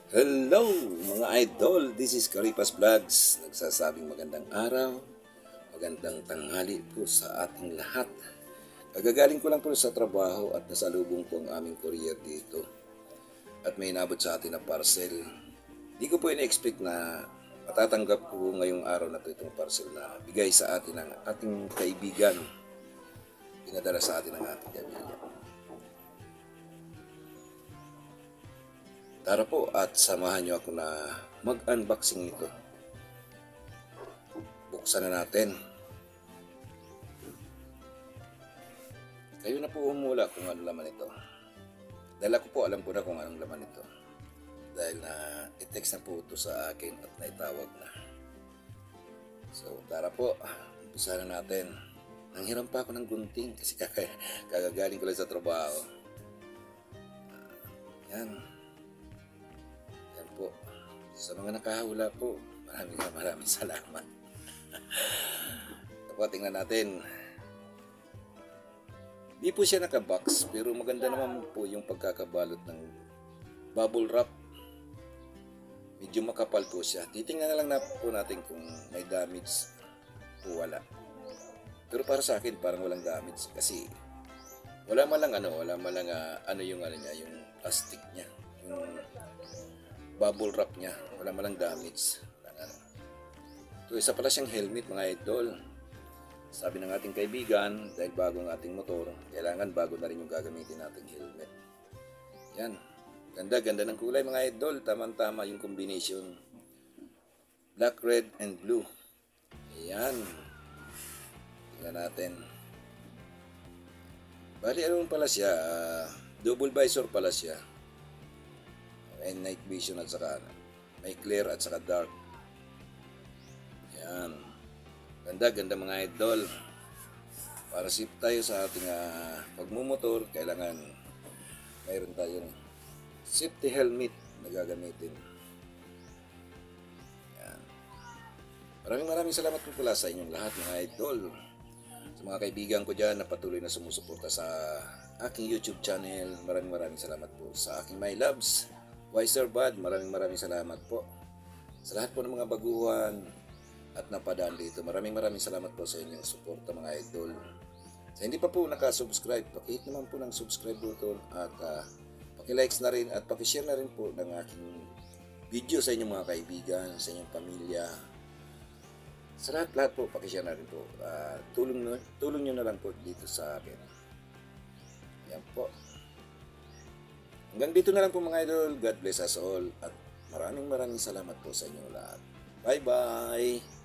Hello mga idol, this is Karipas Vlogs. Nagsasabing magandang araw, magandang tanghali po sa ating lahat. Kagagaling ko lang po sa trabaho at nasalubong ko ang aming courier dito. At may inabot sa atin na parcel. Di ko po ina-expect na matatanggap ko ngayong araw na ito itong parcel na bigay sa atin ng ating kaibigan. Pinadala sa atin ng ating kaibigan. Tara po at samahan niyo ako na mag-unboxing nito. Buksan na natin. Kayo na po umula kung ano laman ito. Dahil ako po alam ko na kung anong laman ito. Dahil na i-text na po ito sa akin at naitawag na. So tara po, umpisa na natin. Nanghiram pa ako ng gunting kasi kagagaling ko lang sa trabaho. Yan. Po. Sa mga nakahula po, maraming salamat. Tapos tingnan natin. Di po siya nakabox, pero maganda naman po yung pagkakabalot ng bubble wrap. Medyo makapal po siya. Titingnan na lang na po natin kung may damage o wala. Pero para sa akin parang walang damage kasi wala man lang yung plastic niya. Yung bubble wrap niya, wala malang damage. So isa pala siyang helmet mga idol. Sabi ng ating kaibigan, dahil bago ang ating motor, kailangan bago na rin yung gagamitin nating helmet. Yan, ganda ng kulay mga idol, tama-tama yung combination black, red, and blue. Ayan, tingnan natin. Bali ano pala siya, double visor pala siya. May night vision at saka may clear at saka dark. Yan. Ganda mga idol. Para safe tayo sa ating pagmumotor, kailangan mayroon tayong safety helmet na gagamitin. Yan. Maraming salamat po pala sa inyong lahat mga idol. Sa mga kaibigan ko dyan na patuloy na sumusuporta sa aking YouTube channel, maraming salamat po. Sa aking my loves, Wiser Bud, maraming salamat po. Sa lahat po ng mga baguhan at napadaan dito, maraming salamat po sa inyong suporta mga idol. Sa hindi pa po nakasubscribe, pakihit naman po ng subscribe button at pakilikes na rin at pakishare na rin po ng aking video sa inyong mga kaibigan, sa inyong pamilya. Sa lahat po, pakishare na rin po. Tulong nyo na lang po dito sa akin. Yan po. Hanggang dito na lang po mga idol. God bless us all. At maraming salamat po sa inyo lahat. Bye-bye!